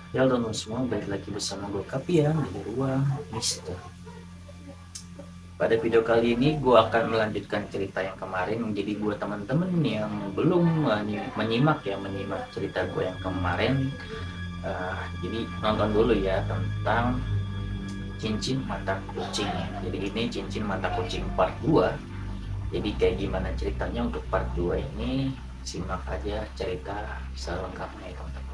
Ya halo semua, balik lagi bersama gue Kapian dari Ruang Mister. Pada video kali ini gue akan melanjutkan cerita yang kemarin. Jadi buat teman-teman yang belum menyimak cerita gue yang kemarin, jadi nonton dulu ya tentang cincin mata kucing ya. Jadi ini cincin mata kucing part 2. Jadi kayak gimana ceritanya untuk part 2 ini, simak aja cerita selengkapnya ya teman-teman.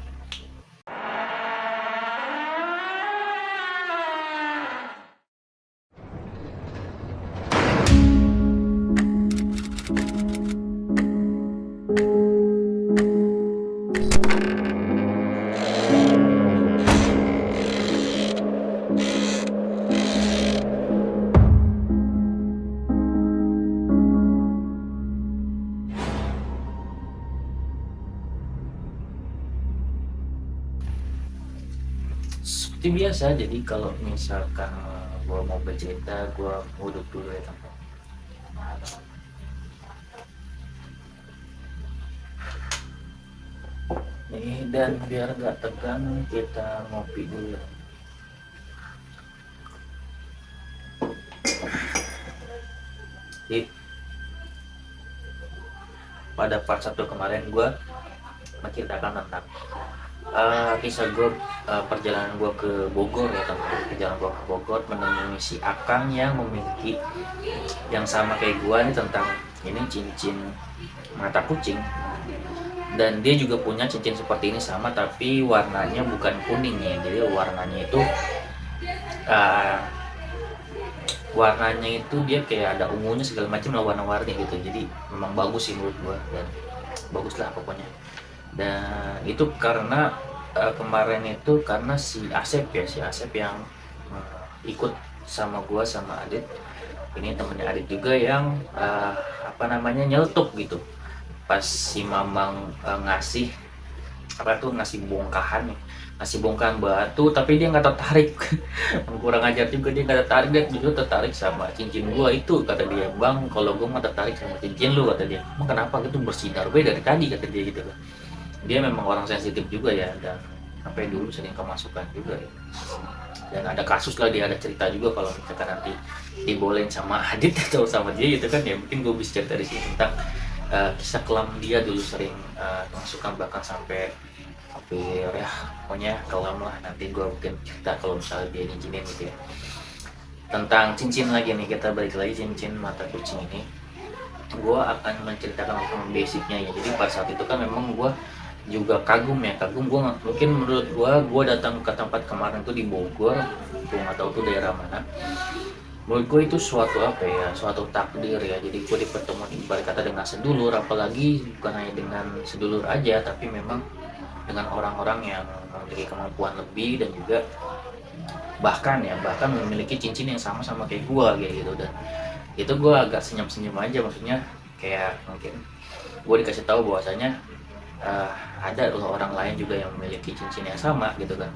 Seperti biasa, jadi kalau misalkan gue mau bercerita, gue duduk dulu ya teman. Nih, dan biar gak tegang kita ngopi dulu. Jadi pada part 1 kemarin gue menceritakan tentang kisah gue, perjalanan gue ke Bogor ya teman. Perjalanan gue ke Bogor menemui si Akang yang memiliki yang sama kayak gue nih, tentang ini cincin mata kucing. Dan dia juga punya cincin seperti ini sama, tapi warnanya bukan kuning ya. Jadi warnanya itu uh, warnanya itu dia kayak ada ungunya segala macam lah, warna-warni gitu. Jadi memang bagus sih menurut gua, dan bagus lah pokoknya. Dan itu karena kemarin itu karena si Asep ya, si Asep yang ikut sama gua sama Adit. Ini temennya Adit juga yang apa namanya, nyeletuk gitu pas si Mamang ngasih apa tuh, ngasih bongkahan batu, tapi dia nggak tertarik. Kurang ajar juga, dia nggak tertarik. Dia justru tertarik sama cincin gua itu, kata dia. Bang, kalau gua nggak tertarik sama cincin lu, kata dia. Emang kenapa? Gitu bersinar gue dari tadi, kata dia gitu. Dia memang orang sensitif juga ya, dan sampai dulu sering kemasukan juga ya. Dan ada kasus lah, dia ada cerita juga. Kalau misalkan nanti dibolehin sama Adit atau sama dia gitu kan, ya mungkin gue bisa cerita di sini tentang kisah kelam dia dulu sering kemasukan, bahkan sampai hampir ya, pokoknya kelam lah. Nanti gue mungkin cerita kalau misalnya dia ngizinin gitu ya. Tentang cincin lagi nih, kita balik lagi cincin mata kucing ini. Gue akan menceritakan tentang basicnya ya. Jadi pada saat itu kan memang gue juga kagum ya, gue mungkin menurut gue datang ke tempat kemarin tuh di Bogor, gue nggak tahu tuh daerah mana. Menurut gue itu suatu apa ya, suatu takdir ya. Jadi gue dipertemukan ibarat kata dengan sedulur, apalagi bukan hanya dengan sedulur aja, tapi memang dengan orang-orang yang memiliki kemampuan lebih, dan juga bahkan memiliki cincin yang sama kayak gue kayak gitu. Dan itu gue agak senyum-senyum aja, maksudnya kayak mungkin gue dikasih tahu bahwasanya ada orang lain juga yang memiliki cincin yang sama gitu kan.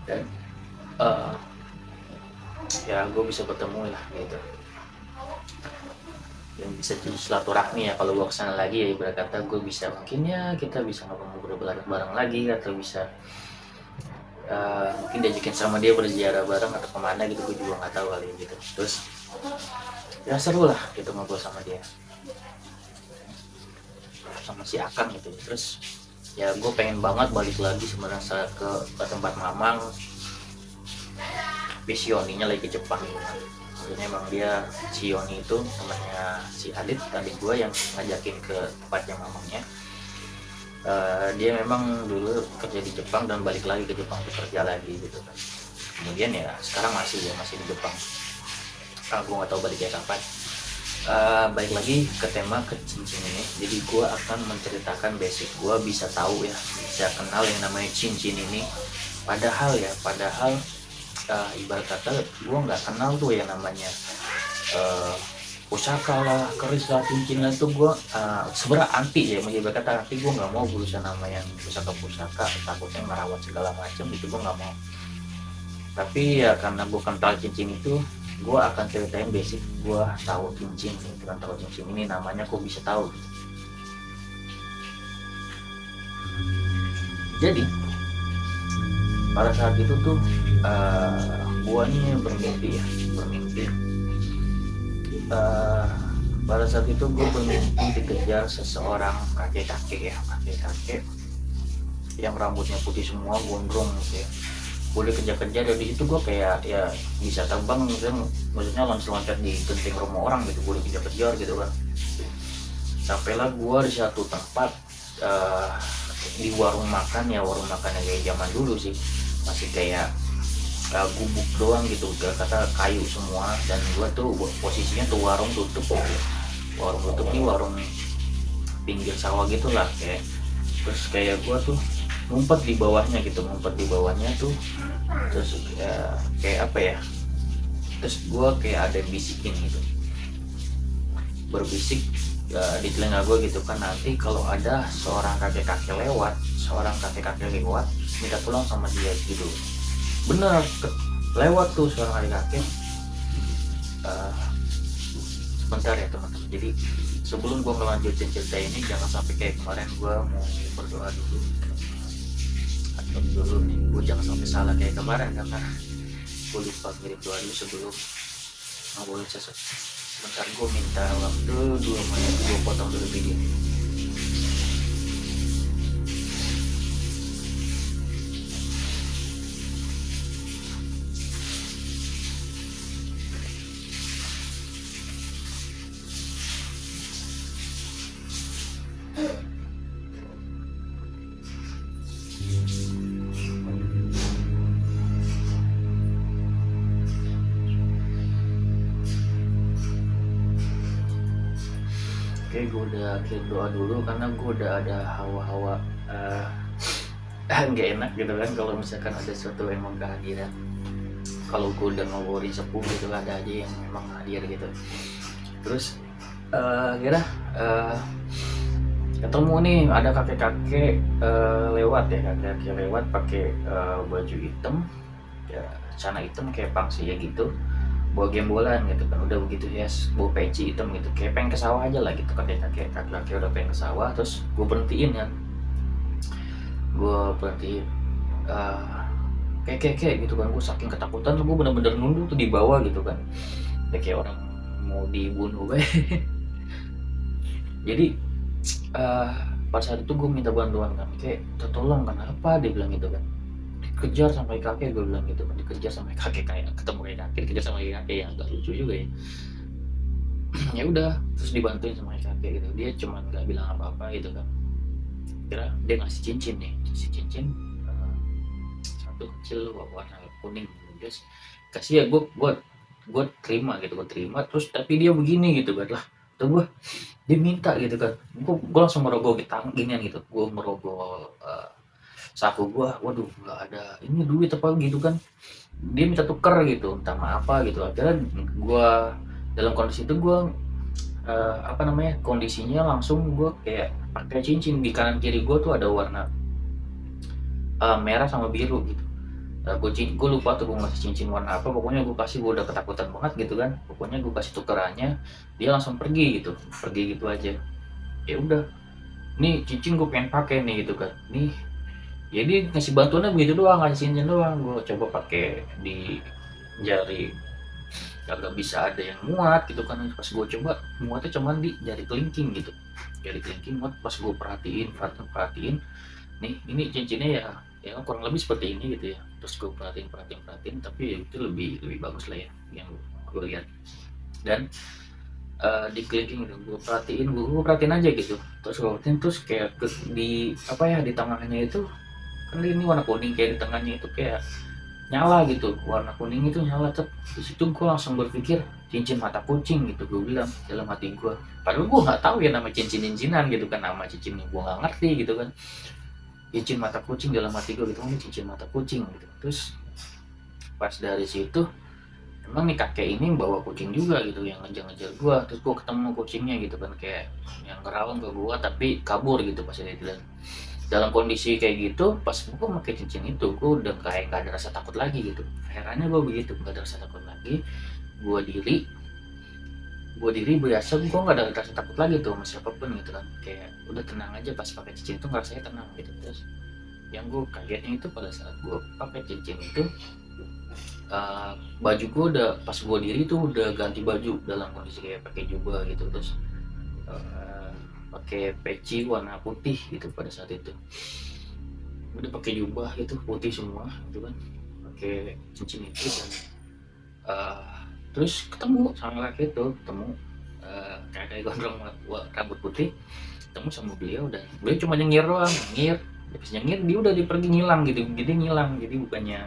Dan uh, ya gue bisa bertemu lah gitu, yang bisa jadi silaturahmi ya. Kalau gue kesana lagi ya, ibarat kata gue bisa, mungkin ya kita bisa ngobrol bareng lagi, atau bisa mungkin diajakin sama dia berziarah bareng atau kemana gitu, gue juga nggak tahu kali gitu. Terus ya seru lah gitu ngobrol sama dia, sama si Akang gitu. Terus ya gue pengen banget balik lagi sebenarnya ke tempat Mamang. Tapi si Yoninya lagi ke Jepang gitu. Maksudnya emang dia, si Yoni itu temannya si Adit tadi gue, yang ngajakin ke tempatnya Mamangnya. Dia memang dulu kerja di Jepang dan balik lagi ke Jepang untuk kerja lagi gitu kan. Kemudian ya sekarang masih di Jepang. Gue nggak tahu baliknya kapan. Balik lagi ke tema ke cincin ini. Jadi gue akan menceritakan basic gue, bisa tahu ya, bisa kenal yang namanya cincin ini. Padahal ibarat kata gue nggak kenal tuh yang namanya pusaka lah, keris lah, cincin lah. Itu gue sebenarnya anti ya, ibarat kata anti. Gue nggak mau berusaha nama yang pusaka, takutnya merawat segala macam gitu, gue nggak mau. Tapi ya karena gue kenal cincin itu, gue akan ceritain basic. Gue tahu cincin nih, bukan tahu cincin ini namanya, kok bisa tahu. Jadi pada saat itu tuh gua nih bermimpi uh, pada saat itu gue bermimpi dikejar seseorang kakek-kakek yang rambutnya putih semua, gondrong gitu ya. Gue dikejar-kejar, dari situ gue kayak ya bisa terbang gitu, maksudnya loncat-loncat di genting rumah orang gitu. Gue dikejar-kejar gitu kan. Sampailah gue di satu tempat, di warung makan yang kayak zaman dulu sih, masih kayak gubuk doang gitu, kata kayu semua. Dan gue tuh posisinya tuh warung tutup gitu. Warung tutup nih, warung pinggir sawah gitulah kayak. Terus kayak gue tuh ngumpet di bawahnya tuh. Terus kayak apa ya, terus gue kayak ada bisikin gitu, berbisik di telinga gue gitu kan, nanti kalau ada seorang kakek-kakek lewat minta tolong sama dia gitu. Bener, lewat tuh seorang kakek-kakek. Sebentar ya teman-teman, jadi sebelum gue melanjutin cerita ini, jangan sampai kayak kemarin gue mau berdoa dulu nih, gue jangan sampai salah kayak kemarin karena gue lupa ngirim doa dulu sebelum ngobrolin sesuatu. Sebentar, gue minta waktu 2 menit, gue potong dulu video. Oke, gue udah kirim doa dulu karena gue udah ada hawa-hawa nggak enak gitu kan kalau misalkan ada sesuatu yang memang kehadiran. Kalau gue udah ngobrolin sepuh gitu, ada aja yang memang hadir gitu. Terus kira ketemu nih, ada kakek-kakek lewat pakai baju hitam ya, celana hitam kayak pangsi ya gitu, bawa gembolan gitu kan, udah begitu ya, bawa peci hitam gitu, kayak pengen ke sawah aja lah gitu. Kakek-kakek udah pengen ke sawah. Terus gue berhentiin kayak gitu kan. Gue saking ketakutan tuh, gue bener-bener nunduk tuh di bawah gitu kan, kayak orang mau dibunuh. Jadi pada saat itu gue minta bantuan kan, kayak tolong, kenapa, dia bilang gitu kan, dikejar sampai kakek, gue bilang gitu kan, dikejar sampai kakek, kayak ketemu kayak kakek dikejar sama kakek, yang agak lucu juga ya. Ya udah, terus dibantuin sama kakek gitu. Dia cuman nggak bilang apa-apa gitu kan. Kira dia ngasih cincin satu kecil warna kuning. Dia kasih ya, gue terima gitu, terus tapi dia begini gitu kan lah. Tuh gue, dia minta gitu kan, gue langsung merogoh ginian gitu, gue merogoh saku gue, waduh nggak ada ini duit apa gitu kan. Dia minta tuker gitu, entah apa gitu. Akhirnya gue dalam kondisi itu, gue kondisinya langsung gue kayak pakai cincin. Di kanan kiri gue tuh ada warna merah sama biru gitu. Gue lupa tuh gue ngasih cincin warna apa, pokoknya gue kasih. Gue udah ketakutan banget gitu kan, pokoknya gue kasih tukerannya, dia langsung pergi gitu aja. Ya udah, nih cincin gue pengen pakai nih gitu kan, nih jadi ngasih bantuannya begitu doang, ngasih cincin doang. Gue coba pakai di jari, kagak bisa ada yang muat gitu kan. Pas gue coba, muatnya cuman di jari kelingking gitu, muat. Pas gue perhatiin nih, ini cincinnya ya kurang lebih seperti ini gitu ya. Terus gue perhatiin, tapi ya itu lebih bagus lah ya yang gue lihat. Dan di kelingking gitu, gue perhatiin aja gitu. Terus gue perhatiin, terus kayak di tengahnya itu kan, ini warna kuning, kayak di tengahnya itu kayak nyala gitu, warna kuning itu nyala. Di situ gue langsung berpikir cincin mata kucing gitu, gue bilang dalam hati gue. Padahal gue nggak tahu ya nama cincinan gitu kan, nama cincinnya gue nggak ngerti gitu kan. Cincin mata kucing dalam hati gue gitu, ini cincin mata kucing gitu. Terus pas dari situ, emang nih kakek ini bawa kucing juga gitu yang ngejar gue. Terus gue ketemu kucingnya gitu kan, kayak yang ngeraung ke gue tapi kabur gitu pas dia bilang. Dalam kondisi kayak gitu, pas gue pakai cincin itu, gue udah kayak gak ada rasa takut lagi gitu. Herannya gue begitu, gak ada rasa takut lagi. Gue diri biasa, gue gak ada rasa takut lagi tuh sama siapapun gitu kan. Kayak udah tenang aja pas pakai cincin itu, ngerasanya tenang gitu. Terus yang gue kagetnya itu pada saat gue pakai cincin itu, baju gue udah pas gue diri tuh udah ganti baju dalam kondisi kayak pakai jubah gitu, terus pakai peci warna putih gitu pada saat itu, udah pakai jubah itu putih semua gitu kan, pakai cincin itu. Dan terus ketemu sama kakek itu, ketemu kakek gondrong rambut putih, ketemu sama beliau, dan beliau cuma nyengir doang, nyengir. Habis nyengir dia udah pergi ngilang gitu, jadi ngilang, jadi bukannya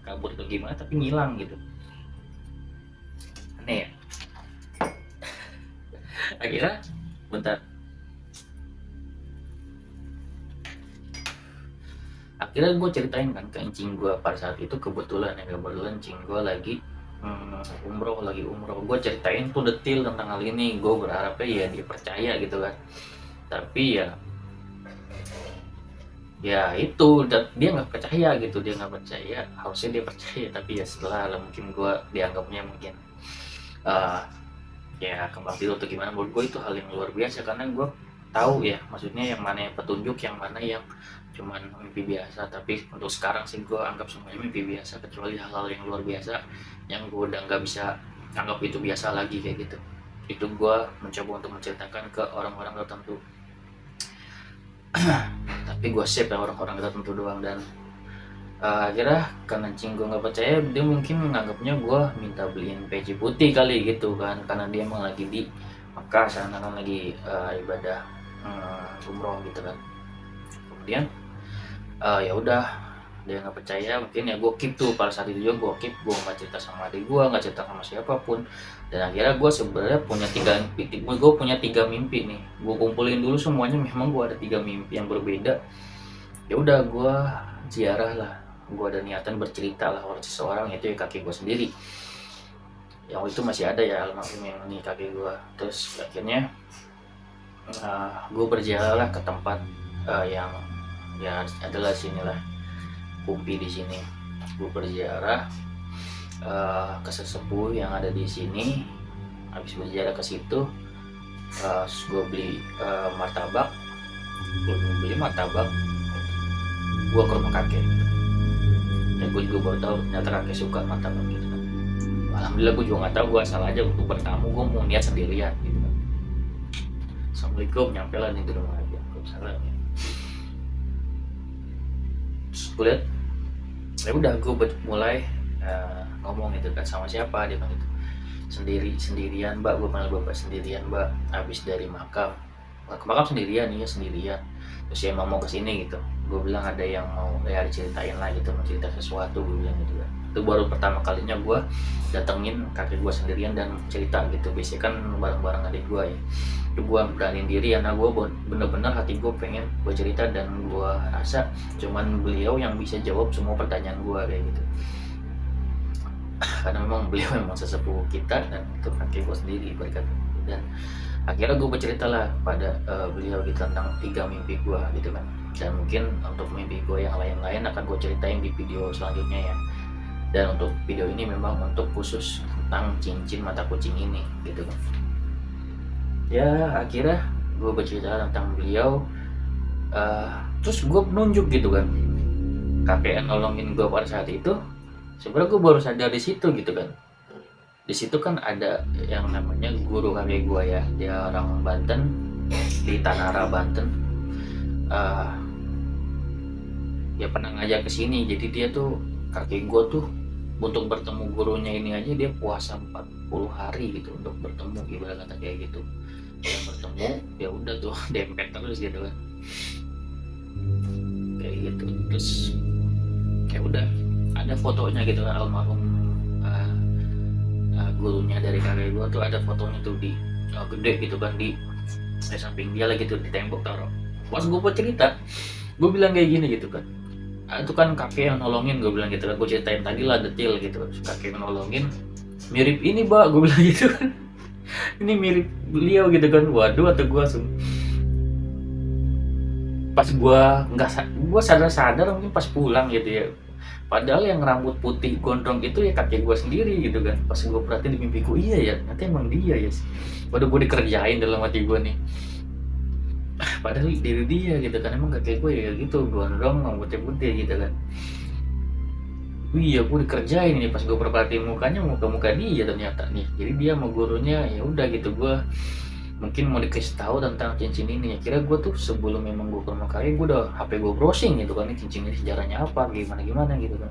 kabur atau gimana tapi ngilang gitu, aneh ya. Akhirnya bentar, akhirnya gue ceritain kan ke encing gue pada saat itu, kebetulan encing gue lagi umroh, gue ceritain tuh detail tentang hal ini. Gue berharapnya ya dia percaya gitu kan, tapi ya itu dia nggak percaya gitu, harusnya dia percaya, tapi ya setelah mungkin gue dianggapnya mungkin ya kembang tidur atau gimana. Menurut gue itu hal yang luar biasa, karena gue tahu ya maksudnya yang mana yang petunjuk, yang mana yang cuman mimpi biasa. Tapi untuk sekarang sih gue anggap semuanya mimpi biasa, kecuali hal-hal yang luar biasa yang gue udah nggak bisa anggap itu biasa lagi kayak gitu. Itu gue mencoba untuk menceritakan ke orang-orang tertentu tapi gue save ya orang-orang tertentu doang. Dan akhirnya karena encing gue nggak percaya, dia mungkin menganggapnya gue minta beliin peci putih kali gitu kan, karena dia emang lagi di Mekah sana kan, lagi ibadah umroh gitu kan. Kemudian ya udah, dia nggak percaya, mungkin ya gue keep tuh. Pada saat itu juga gue nggak cerita sama adik gue, nggak cerita sama siapapun. Dan akhirnya gue sebenarnya punya tiga mimpi nih, gue kumpulin dulu semuanya. Memang gue ada 3 mimpi yang berbeda. Ya udah, gue ziarah lah, gue ada niatan bercerita lah orang seseorang, itu ya kakek gue sendiri. Yang itu masih ada ya almarhum yang ini kakek gue. Terus akhirnya gue berziarah lah ke tempat yang ya adalah sinilah Kumpi di sini. Gue berziarah ke sesepuh yang ada di sini. Habis berziarah ke situ, gue beli martabak. Gue ke rumah kakek. Ya gue juga baru tahu ternyata kakek suka martabak gitu kan. Alhamdulillah gue juga nggak tahu, gue asal aja untuk bertamu, gue mau niat sendirian gitu kan. Assalamualaikum, nyampe lah nih di rumah aja. Waalaikumsalam. Terus gue lihat, ya udah gue mulai ngomong gitu kan, sama siapa, dia bilang gitu, sendirian mbak. Gue panggil bapak, sendirian mbak, habis dari makam sendirian. Terus ya mau kesini gitu. Gue bilang ada yang mau ya diceritain lah gitu, mau cerita sesuatu, gue bilang gitu kan. Itu baru pertama kalinya gue datengin kakek gue sendirian dan cerita gitu. Biasanya kan bareng-bareng adik gue ya, itu gue beraniin diri karena gue bener-bener hati gue pengen gue cerita, dan gue rasa cuman beliau yang bisa jawab semua pertanyaan gue kayak gitu. Karena memang beliau memang sesepuh kita, dan itu kakek gue sendiri berkat. Dan akhirnya gue bercerita lah pada beliau gitu tentang 3 mimpi gue gitu kan. Dan mungkin untuk mimpi gue yang lain-lain akan gue ceritain di video selanjutnya ya. Dan untuk video ini memang untuk khusus tentang cincin mata kucing ini gitu kan. Ya akhirnya gue bercerita tentang beliau, terus gue nunjuk gitu kan, kakek yang nolongin gue pada saat itu. Sebenarnya gue baru sadar di situ gitu kan. Di situ kan ada yang namanya guru kakek gue ya, dia orang Banten, di Tanara Banten. Dia pernah ngajak ke sini, jadi dia tuh kakek gue tuh untuk bertemu gurunya ini aja dia puasa 40 hari gitu untuk bertemu, ibarat kata kayak gitu. Yang bertemu ya udah tuh dempet terus gitu kan, kayak gitu. Terus kayak udah ada fotonya gitu kan, almarhum gurunya dari kakek gue tuh ada fotonya tuh di gede gitu kan, di samping dia lagi tuh di tembok taruh. Pas gue buat cerita, gue bilang kayak gini gitu kan, itu kan kakek yang nolongin, gue bilang gitu kan. Gue ceritain tadi lah detail gitu, kakek yang nolongin mirip ini mbak, gue bilang gitu kan. Ini mirip beliau gitu kan. Waduh, atau gue langsung, pas gue sadar mungkin pas pulang gitu ya, padahal yang rambut putih gondrong itu ya kakek gue sendiri gitu kan. Pas gue perhatiin di mimpiku, iya ya, nanti emang dia ya. Waduh, gue dikerjain dalam hati gue nih. padahal diri dia gitu kan, emang kakek gue ya gitu, gondrong rambutnya putih gitu kan. Iya, gue dikerjain ini pas gue perhatiin mukanya, muka dia ternyata nih. Jadi dia sama gurunya ya udah gitu, gue mungkin mau dikasih tahu tentang cincin ini. Ya kira gue tuh sebelum memang gue ke rumah kakek, gue udah HP gue browsing gitu kan, ini cincin ini sejarahnya apa, gimana gimana gitu kan.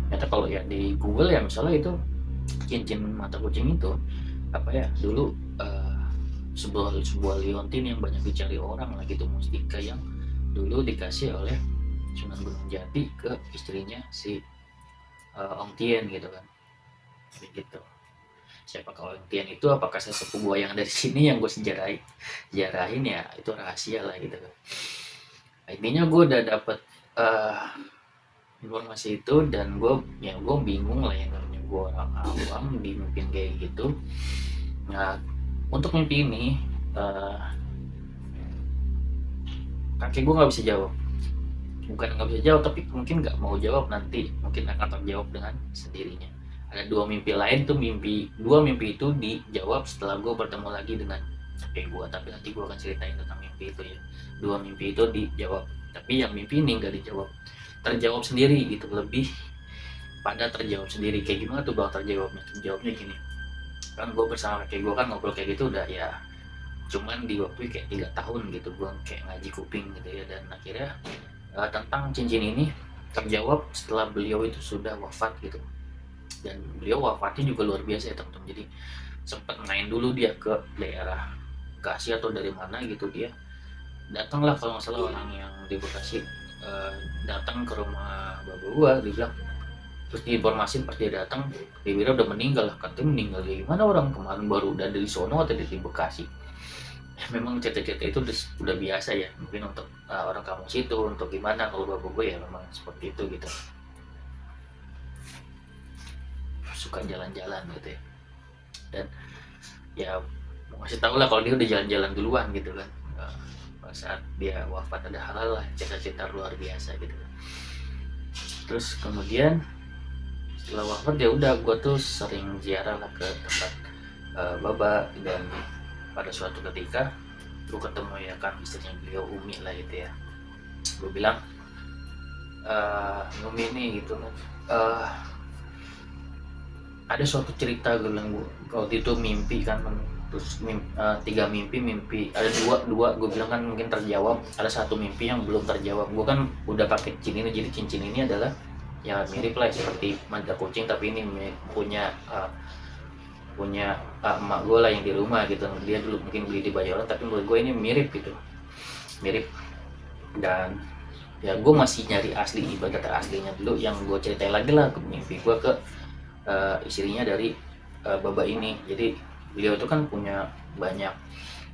Ternyata kalau ya di Google ya misalnya itu cincin mata kucing itu apa ya dulu sebuah liontin yang banyak dicari orang lah gitu, mustika yang dulu dikasih oleh Sunan Gunung Jati ke istrinya si Ong Tien gitu kan. Jadi gitu. Siapa kalau Ong Tien itu apakah sesepuh gua yang dari sini yang gue sejarahin ya itu rahasia lah gitu kan. Intinya gue udah dapet informasi itu dan gue bingung lah, yang namanya gue orang awam mimpi kayak gitu. Nah untuk mimpi ini kakek gue nggak bisa jawab, bukan nggak bisa jawab tapi mungkin nggak mau jawab, nanti mungkin akan terjawab dengan sendirinya. Ada dua mimpi lain tuh, dua mimpi itu dijawab setelah gue bertemu lagi dengan kakek gue, tapi nanti gue akan ceritain tentang mimpi itu ya. Dua mimpi itu dijawab, tapi yang mimpi ini nggak dijawab, terjawab sendiri gitu, lebih pada terjawab sendiri. Kayak gimana tuh bang terjawabnya gini kan, gue bersama kakek gue kan ngobrol kayak gitu udah ya, cuman di waktu kayak 3 tahun gitu gue kayak ngaji kuping gitu ya, dan akhirnya tentang cincin ini terjawab setelah beliau itu sudah wafat gitu. Dan beliau wafatnya juga luar biasa ya teman-teman. Jadi sempat main dulu dia ke daerah Bekasi atau dari mana gitu, dia datanglah kalau nggak salah orang yang di Bekasi datang ke rumah bapak gua, dia bilang, terus diinformasin pas dia datang dia bilang udah meninggal lah. Katanya meninggal ya gimana, orang kemarin baru udah dari sono atau di Bekasi. Memang cerita-cerita itu udah biasa ya mungkin untuk orang kampung situ. Untuk gimana kalau bapak gue ya memang seperti itu gitu, suka jalan-jalan gitu ya. Dan ya mau ngasih tau lah kalau dia udah jalan-jalan duluan gitu kan. Pada saat dia wafat ada hal lah cerita-cerita luar biasa gitu kan. Terus kemudian setelah wafat ya udah gue tuh sering ziarah lah ke tempat Baba, dan pada suatu ketika gue ketemu ya kan istrinya beliau, Umi lah gitu ya. Gue bilang Umi ini gitu kan, ada suatu cerita, gue bilang waktu itu mimpi kan, terus 3 mimpi ada dua gue bilang kan mungkin terjawab, ada satu mimpi yang belum terjawab. Gue kan udah pakai cincin ini, jadi cincin ini adalah ya mirip lah seperti mata kucing, tapi ini punya emak gue lah yang di rumah gitu. Dia dulu mungkin beli di Bayoran, tapi menurut gue ini mirip gitu, mirip. Dan ya gue masih nyari asli, ibadah aslinya dulu yang gue ceritain lagi lah ke mimpi gue ke istrinya dari Baba ini. Jadi beliau itu kan punya banyak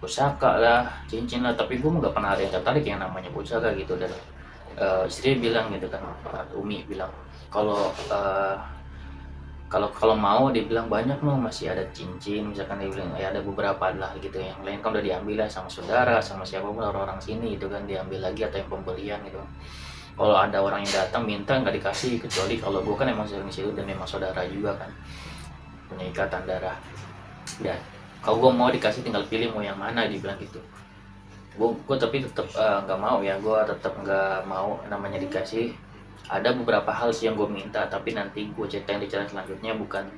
pusaka lah, cincin lah, tapi gue nggak pernah ada yang tertarik yang namanya pusaka gitu. Dan istrinya bilang gitu kan, Umi bilang kalau mau, dia bilang banyak loh masih ada cincin, misalkan dia bilang ya ada beberapa lah gitu, yang lain kan udah diambil lah sama saudara sama siapapun orang-orang sini itu kan, diambil lagi atau yang pembelian gitu. Kalau ada orang yang datang minta nggak dikasih, kecuali kalau gue kan emang sering situ dan memang saudara juga kan, punya ikatan darah. Dan kalau gue mau dikasih tinggal pilih mau yang mana, dibilang gitu. Gue tapi tetap nggak mau ya, gue tetap nggak mau namanya dikasih. Ada beberapa hal sih yang gue minta, tapi nanti gue ceritain di channel selanjutnya, bukan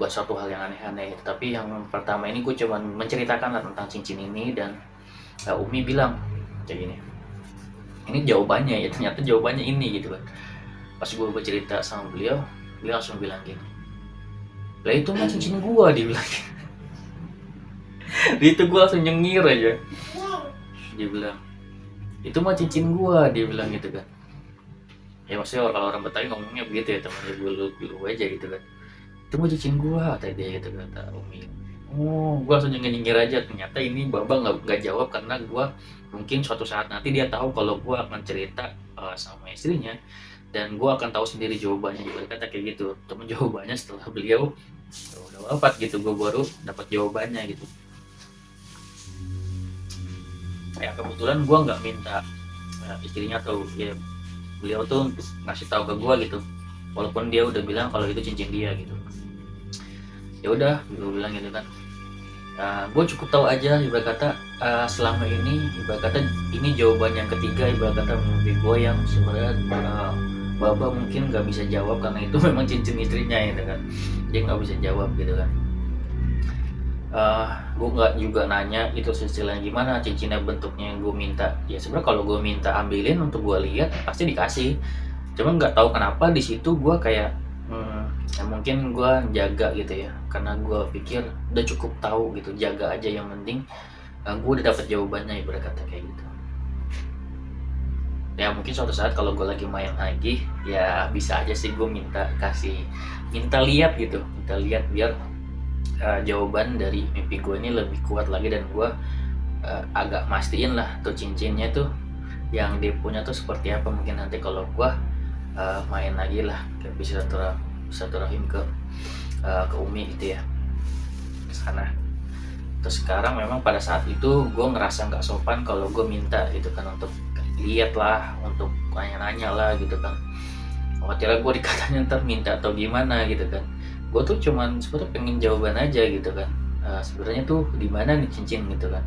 suatu hal yang aneh-aneh. Tapi yang pertama ini gue coba menceritakan tentang cincin ini, dan Umi bilang kayak gini, ini jawabannya ya, ternyata jawabannya ini gitu kan. Pas gue bercerita sama beliau langsung bilang gini, lah itu mah cincin gua, dia bilang. Di itu gua langsung nyengir aja. Dia bilang itu mah cincin gua, dia bilang gitu kan. Ya maksudnya kalau orang Betawi ngomongnya begitu ya, temannya dulu aja gitu kan. Itu mah cincin gua, kata dia gitu, kata Umi. Oh, gua langsung nyengir aja. Ternyata ini Baba nggak jawab karena gua mungkin suatu saat nanti dia tahu kalau gua akan cerita sama istrinya, dan gue akan tahu sendiri jawabannya. Kata kayak gitu, temen jawabannya setelah beliau udah wafat gitu, gue baru dapat jawabannya gitu. Ya kebetulan gue nggak minta istrinya tahu ya, beliau tuh untuk ngasih tahu ke gue gitu, walaupun dia udah bilang kalau itu cincin dia gitu. Ya udah gue bilang gitu kan, Gue cukup tahu aja ibarat kata, selama ini ibarat kata ini jawaban yang ketiga ibarat kata mimpi gue yang sebenarnya Baba mungkin nggak bisa jawab karena itu memang cincin istrinya gitu kan, dia nggak bisa jawab gitu kan. Gue nggak juga nanya itu silsilahnya gimana, cincinnya bentuknya yang gue minta. Ya sebenarnya kalau gue minta ambilin untuk gue lihat pasti dikasih. Cuman nggak tahu kenapa di situ gue kayak ya mungkin gue jaga gitu ya, karena gue pikir udah cukup tahu gitu, jaga aja yang penting gue udah dapet jawabannya ibarat kata kayak gitu. Ya mungkin suatu saat kalau gue lagi main lagi ya bisa aja sih gue minta lihat gitu, minta lihat biar jawaban dari mimpi gue ini lebih kuat lagi, dan gue agak mastiin lah tuh cincinnya tuh yang dia punya tuh seperti apa. Mungkin nanti kalau gue main lagi lah kayak bisa silaturahim ke Umi gitu ya, ke sana. Terus sekarang memang pada saat itu gue ngerasa nggak sopan kalau gue minta gitu kan, untuk lihat lah, untuk nanya-nanya lah gitu kan. Khawatirnya gue dikatanya ntar minta atau gimana gitu kan. Gue tuh cuman sebetulnya pengen jawaban aja gitu kan. Sebenarnya tuh di mana nih cincin gitu kan,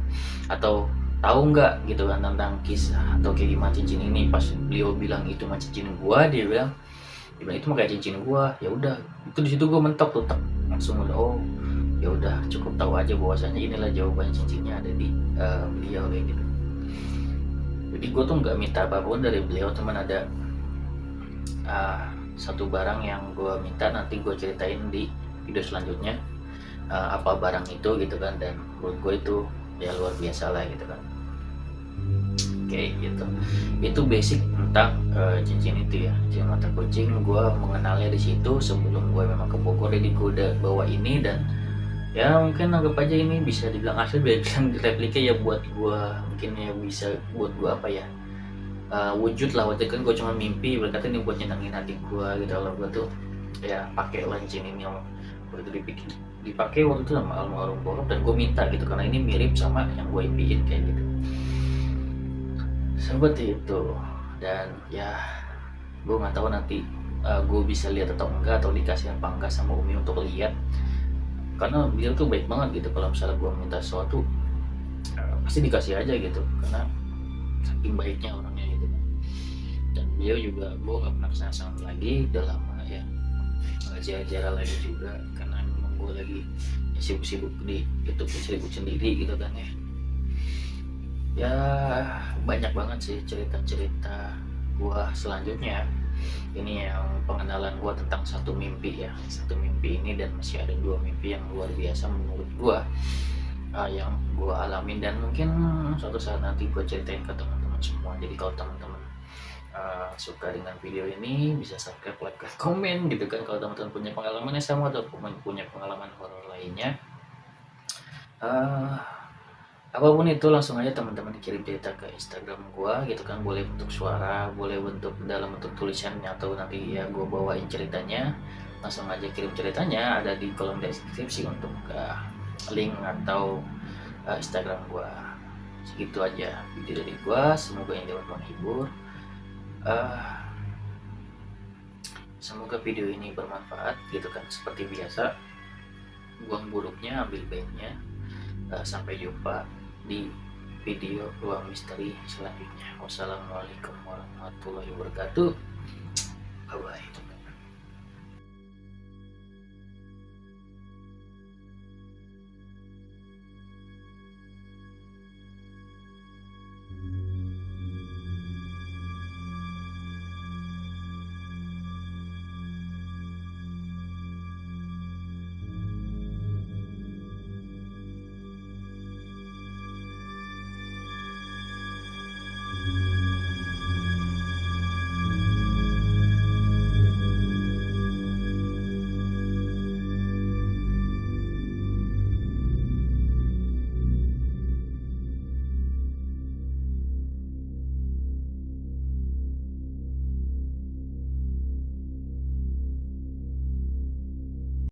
atau tahu nggak gitu kan tentang kisah atau kayak gimana cincin ini. Pas beliau bilang itu mah cincin gua, dia bilang itu mah kayak cincin gua. Ya udah, itu di situ gua mentok tuh, langsung udah, oh ya udah cukup tahu aja bahwasanya inilah jawaban cincinnya ada di beliau kayak gitu. Jadi gua tuh nggak minta apapun dari beliau, cuman ada satu barang yang gua minta, nanti gua ceritain di video selanjutnya apa barang itu gitu kan. Dan menurut gue itu ya luar biasa lah gitu kan. Kayak gitu, itu basic tentang cincin itu ya, cincin mata kucing. Gue mengenalnya di situ sebelum gue memang ke Bogor, jadi gue udah bawa ini. Dan ya mungkin anggap aja ini bisa dibilang asli, bilang replika ya buat gue, mungkin ya bisa buat gue apa ya, wujud lah. Waktu itu kan gue cuma mimpi, berkata ini buat nyenengin hati gue gitu. Kalau gue tuh ya pakai cincin ini yang waktu itu dipakai waktu itu sama almarhum bokap, dan gue minta gitu karena ini mirip sama yang gue impiin kayak gitu, seperti itu. Dan ya gue nggak tahu nanti gue bisa lihat atau enggak, atau dikasih apa enggak sama Umi untuk lihat, karena beliau tuh baik banget gitu. Kalau misalnya gue minta sesuatu pasti dikasih aja gitu, karena saking baiknya orangnya gitu. Dan beliau juga gue nggak pernah kesana lagi, udah lama ya nggak jarang lagi juga, karena memang gue lagi sibuk-sibuk di YouTube, sibuk sendiri gitu kan ya. Ya banyak banget sih cerita-cerita gua selanjutnya. Ini yang pengenalan gua tentang satu mimpi ya, satu mimpi ini. Dan masih ada dua mimpi yang luar biasa menurut gua yang gua alamin, dan mungkin suatu saat nanti gua ceritain ke teman-teman semua. Jadi kalau teman-teman suka dengan video ini bisa subscribe, like, dan komen gitu kan. Kalau teman-teman punya pengalaman yang sama atau punya pengalaman horor lainnya, apapun itu langsung aja teman-teman kirim cerita ke Instagram gua gitu kan. Boleh bentuk suara, boleh bentuk dalam bentuk tulisannya, atau nanti ya gua bawain ceritanya. Langsung aja kirim ceritanya, ada di kolom deskripsi untuk link atau Instagram gua. Segitu aja video dari gua, semoga ini dapat menghibur. Semoga video ini bermanfaat gitu kan. Seperti biasa, buang buruknya, ambil baiknya. Sampai jumpa di video Ruang Misteri selanjutnya. Wassalamualaikum warahmatullahi wabarakatuh. Bye bye.